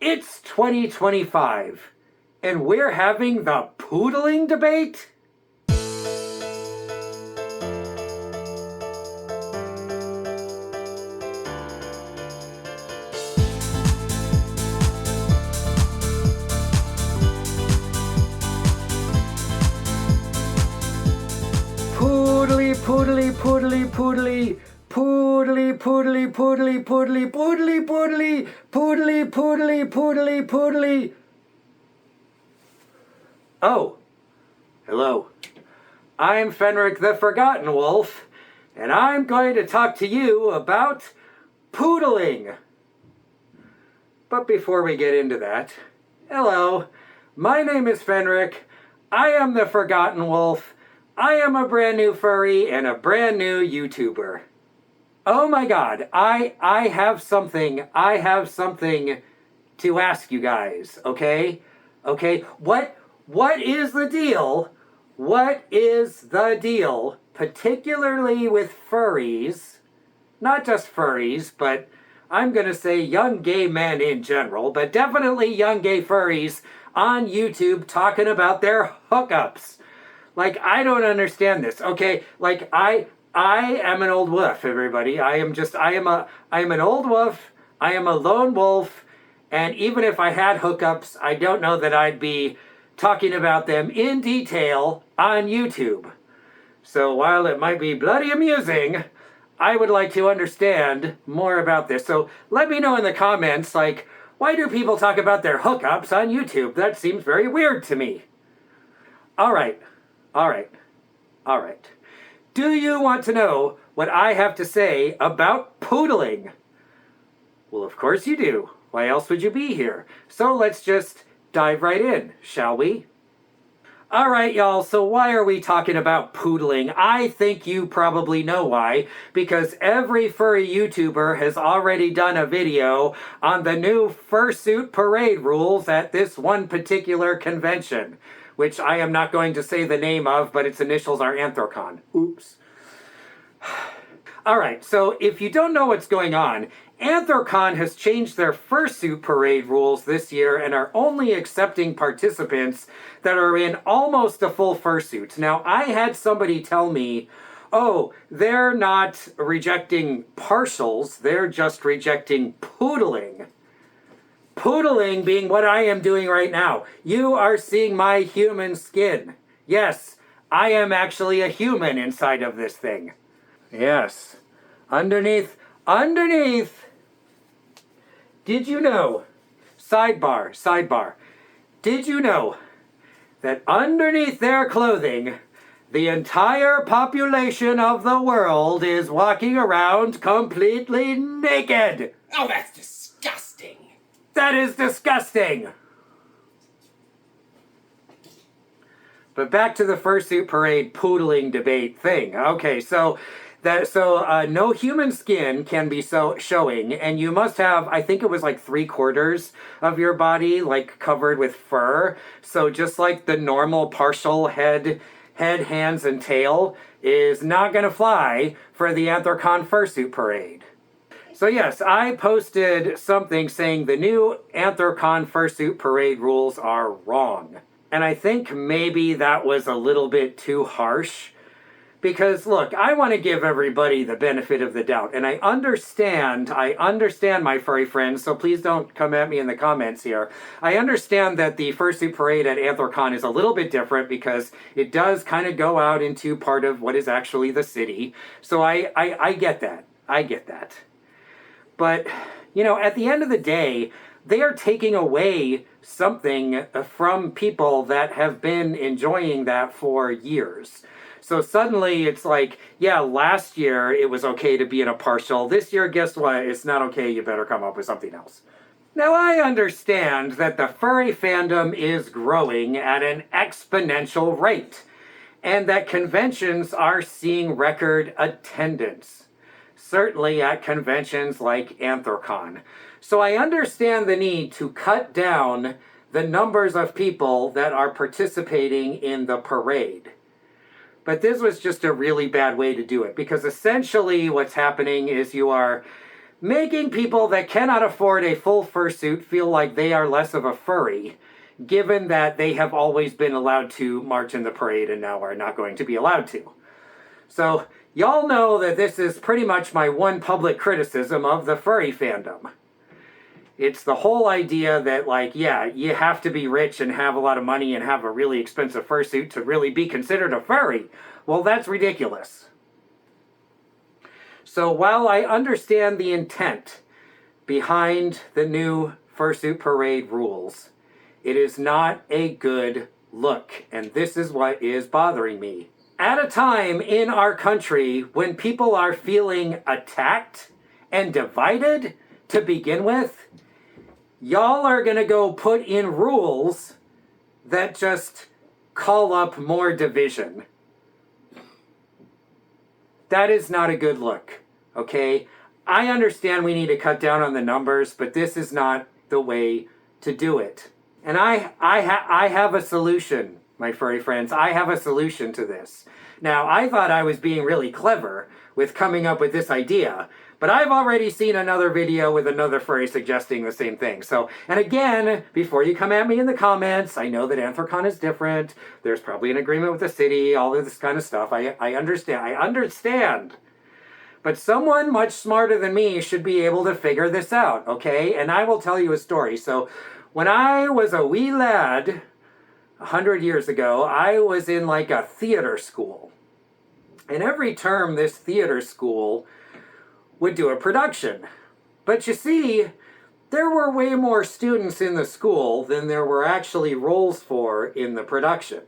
It's 2025, and we're having the poodling debate? Poodly, poodly, poodly, poodly. Poodly, poodly, poodly, poodly, poodly, poodly, poodly, poodly, poodly, poodly. Oh, hello. I'm Fenric the Furgotten Wolf, and I'm going to talk to you about poodling. But before we get into that, hello, my name is Fenric. I am the Furgotten Wolf. I am a brand new furry and a brand new YouTuber. Oh my God, I have something to ask you guys, okay? Okay, what is the deal? What is the deal, particularly with furries, not just furries, but I'm gonna say young gay men in general, but definitely young gay furries on YouTube talking about their hookups. Like, I don't understand this, okay? Like, I am an old wolf, everybody. I am an old wolf. I am a lone wolf. And even if I had hookups, I don't know that I'd be talking about them in detail on YouTube. So while it might be bloody amusing, I would like to understand more about this. So let me know in the comments, like, why do people talk about their hookups on YouTube? That seems very weird to me. All right. Do you want to know what I have to say about poodling? Well, of course you do. Why else would you be here? So let's just dive right in, shall we? All right, y'all, so why are we talking about poodling? I think you probably know why, because every furry YouTuber has already done a video on the new Fursuit Parade rules at this one particular convention, which I am not going to say the name of, but its initials are Anthrocon. Oops. All right, so if you don't know what's going on, Anthrocon has changed their Fursuit Parade rules this year and are only accepting participants that are in almost a full fursuit. Now, I had somebody tell me, oh, they're not rejecting partials, they're just rejecting poodling. Poodling being what I am doing right now. You are seeing my human skin. Yes, I am actually a human inside of this thing. Yes. Underneath. Did you know, sidebar, did you know that underneath their clothing, the entire population of the world is walking around completely naked? Oh, that's disgusting. That is disgusting. But back to the Fursuit Parade poodling debate thing. Okay, so no human skin can be showing, and you must have, I think it was like 3/4 of your body like covered with fur. So just like the normal partial head, hands, and tail is not gonna fly for the Anthrocon Fursuit Parade. So yes, I posted something saying the new Anthrocon Fursuit Parade rules are wrong. And I think maybe that was a little bit too harsh. Because look, I want to give everybody the benefit of the doubt. And I understand my furry friends, so please don't come at me in the comments here. I understand that the Fursuit Parade at Anthrocon is a little bit different because it does kind of go out into part of what is actually the city. So I get that. I get that. But, you know, at the end of the day, they are taking away something from people that have been enjoying that for years. So suddenly it's like, yeah, last year it was okay to be in a partial. This year, guess what? It's not okay. You better come up with something else. Now, I understand that the furry fandom is growing at an exponential rate, and that conventions are seeing record attendance. Certainly at conventions like Anthrocon. So I understand the need to cut down the numbers of people that are participating in the parade. But this was just a really bad way to do it, because essentially what's happening is you are making people that cannot afford a full fursuit feel like they are less of a furry, given that they have always been allowed to march in the parade and now are not going to be allowed to. So, y'all know that this is pretty much my one public criticism of the furry fandom. It's the whole idea that, like, yeah, you have to be rich and have a lot of money and have a really expensive fursuit to really be considered a furry. Well, that's ridiculous. So while I understand the intent behind the new Fursuit Parade rules, it is not a good look, and this is what is bothering me. At a time in our country when people are feeling attacked and divided to begin with, y'all are gonna go put in rules that just call up more division. That is not a good look, okay? I understand we need to cut down on the numbers, but this is not the way to do it. And I have a solution, my furry friends. I have a solution to this. Now, I thought I was being really clever with coming up with this idea, but I've already seen another video with another furry suggesting the same thing. So, and again, before you come at me in the comments, I know that Anthrocon is different. There's probably an agreement with the city, all of this kind of stuff. I understand. But someone much smarter than me should be able to figure this out, okay? And I will tell you a story. So, when I was a wee lad, 100 years ago, I was in like a theater school. And every term, this theater school would do a production. But you see, there were way more students in the school than there were actually roles for in the production.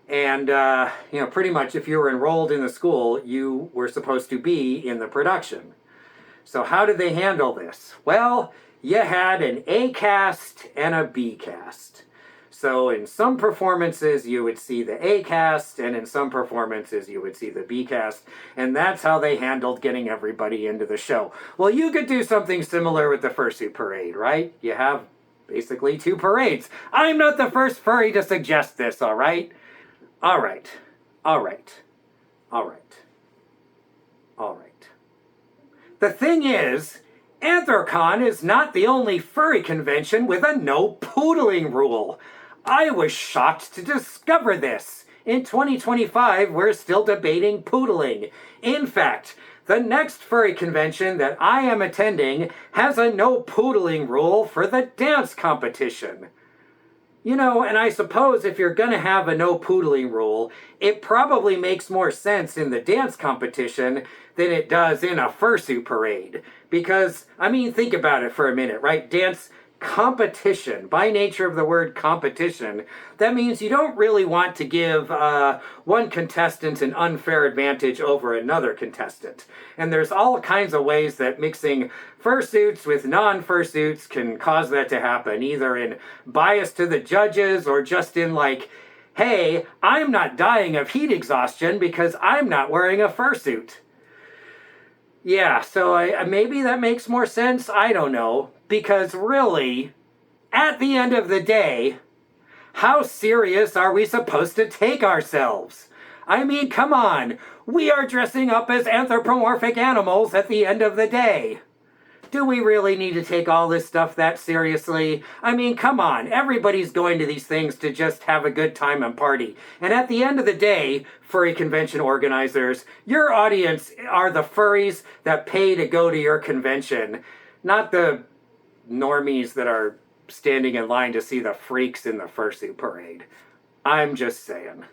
And, pretty much if you were enrolled in the school, you were supposed to be in the production. So how did they handle this? Well, you had an A cast and a B cast. So in some performances you would see the A cast, and in some performances you would see the B cast, and that's how they handled getting everybody into the show. Well, you could do something similar with the Fursuit Parade, right? You have basically two parades. I'm not the first furry to suggest this, all right? All right. The thing is, Anthrocon is not the only furry convention with a no poodling rule. I was shocked to discover this. In 2025, we're still debating poodling. In fact, the next furry convention that I am attending has a no poodling rule for the dance competition. And I suppose if you're going to have a no poodling rule, it probably makes more sense in the dance competition than it does in a fursuit parade. Because, think about it for a minute, right? Dance competition, by nature of the word competition, that means you don't really want to give one contestant an unfair advantage over another contestant. And there's all kinds of ways that mixing fursuits with non-fursuits can cause that to happen, either in bias to the judges or just in like, hey, I'm not dying of heat exhaustion because I'm not wearing a fursuit. Yeah, so maybe that makes more sense. I don't know. Because really, at the end of the day, how serious are we supposed to take ourselves? Come on. We are dressing up as anthropomorphic animals at the end of the day. Do we really need to take all this stuff that seriously? Come on. Everybody's going to these things to just have a good time and party. And at the end of the day, furry convention organizers, your audience are the furries that pay to go to your convention, not the normies that are standing in line to see the freaks in the Fursuit Parade. I'm just saying.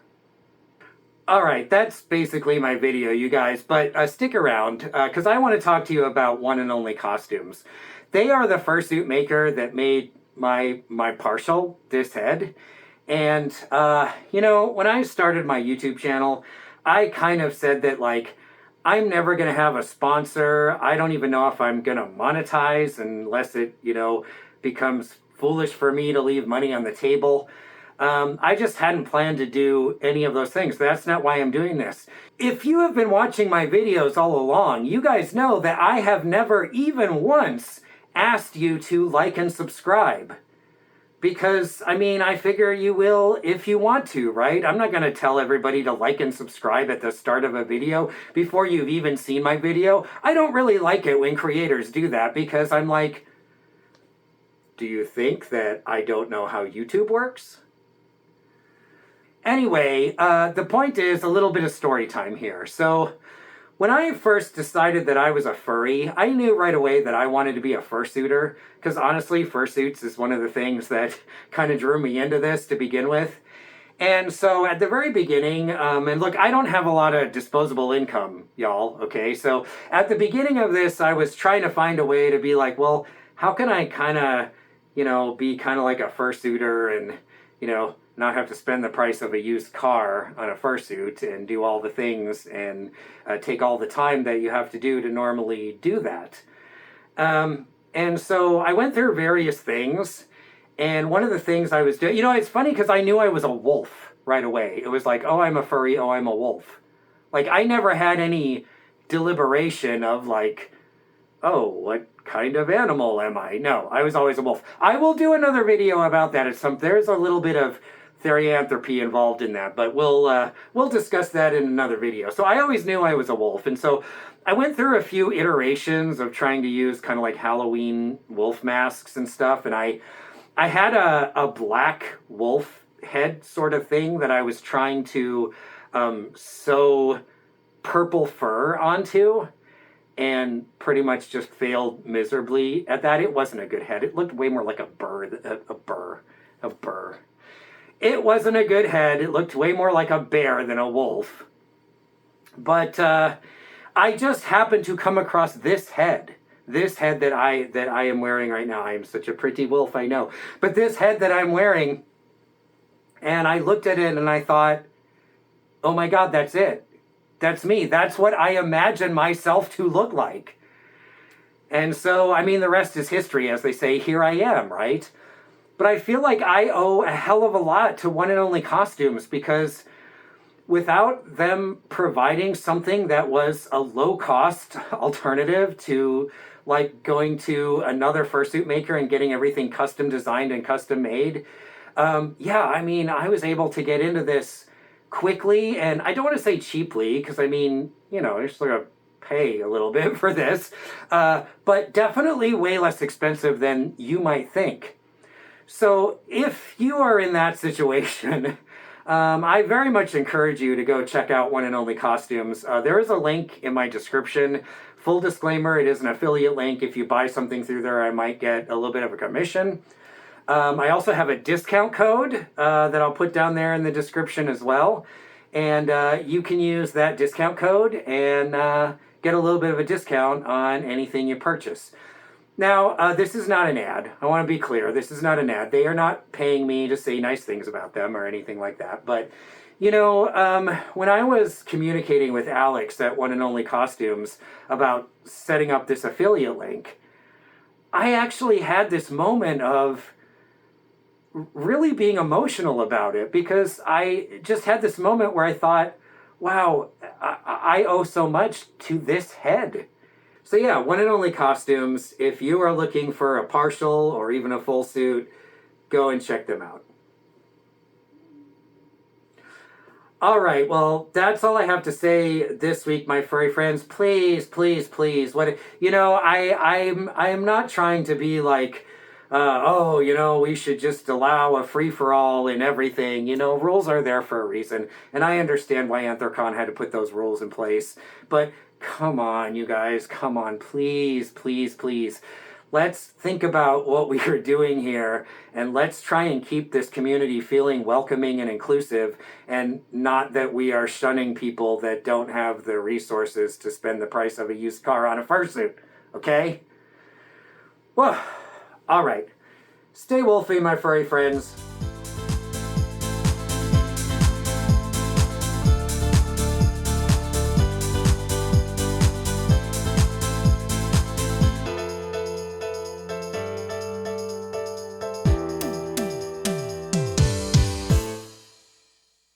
Alright, that's basically my video, you guys, but stick around, because I want to talk to you about One and Only Costumes. They are the fursuit maker that made my partial, this head, and, when I started my YouTube channel, I kind of said that, I'm never going to have a sponsor. I don't even know if I'm going to monetize unless it, becomes foolish for me to leave money on the table. I just hadn't planned to do any of those things. That's not why I'm doing this. If you have been watching my videos all along, you guys know that I have never even once asked you to like and subscribe. because, I mean, I figure you will if you want to, right? I'm not going to tell everybody to like and subscribe at the start of a video before you've even seen my video. I don't really like it when creators do that because I'm like, do you think that I don't know how YouTube works? Anyway, the point is a little bit of story time here. So when I first decided that I was a furry, I knew right away that I wanted to be a fursuiter, because honestly, fursuits is one of the things that kind of drew me into this to begin with. And so at the very beginning, and look, I don't have a lot of disposable income, y'all, okay? So at the beginning of this, I was trying to find a way to be like, well, how can I kind of, be kind of like a fursuiter and, not have to spend the price of a used car on a fursuit and do all the things and take all the time that you have to do to normally do that. And so I went through various things, and one of the things I was doing, it's funny because I knew I was a wolf right away. It was like, oh, I'm a furry, oh, I'm a wolf. Like, I never had any deliberation of like, oh, what kind of animal am I? No, I was always a wolf. I will do another video about that. There's a little bit of therianthropy involved in that, but we'll discuss that in another video. So I always knew I was a wolf, and so I went through a few iterations of trying to use kind of like Halloween wolf masks and stuff, and I had a black wolf head sort of thing that I was trying to sew purple fur onto, and pretty much just failed miserably at that. It wasn't a good head. It looked way more like a burr. It wasn't a good head. It looked way more like a bear than a wolf. But I just happened to come across this head. This head that I am wearing right now. I am such a pretty wolf, I know. But this head that I'm wearing, and I looked at it and I thought, oh my God, that's it. That's me. That's what I imagine myself to look like. And so, I mean, the rest is history, as they say. Here I am, right? But I feel like I owe a hell of a lot to One and Only Costumes, because without them providing something that was a low-cost alternative to like going to another fursuit maker and getting everything custom designed and custom made, I was able to get into this quickly, and I don't want to say cheaply, because I mean, you're still gonna pay a little bit for this, but definitely way less expensive than you might think. So if you are in that situation, I very much encourage you to go check out One and Only Costumes. There is a link in my description. Full disclaimer, it is an affiliate link. If you buy something through there, I might get a little bit of a commission. I also have a discount code that I'll put down there in the description as well. And you can use that discount code and get a little bit of a discount on anything you purchase. Now, this is not an ad. I want to be clear. This is not an ad. They are not paying me to say nice things about them or anything like that. But, when I was communicating with Alex at One and Only Costumes about setting up this affiliate link, I actually had this moment of really being emotional about it, because I just had this moment where I thought, wow, I owe so much to this head. So yeah, One and Only Costumes. If you are looking for a partial or even a full suit, go and check them out. All right, well, that's all I have to say this week, my furry friends. Please, please, please. I'm not trying to be like, we should just allow a free-for-all in everything. Rules are there for a reason. And I understand why Anthrocon had to put those rules in place. But come on, you guys. Come on. Please, please, please. Let's think about what we are doing here, and let's try and keep this community feeling welcoming and inclusive, and not that we are shunning people that don't have the resources to spend the price of a used car on a fursuit. Okay? Well, all right. Stay wolfy, my furry friends.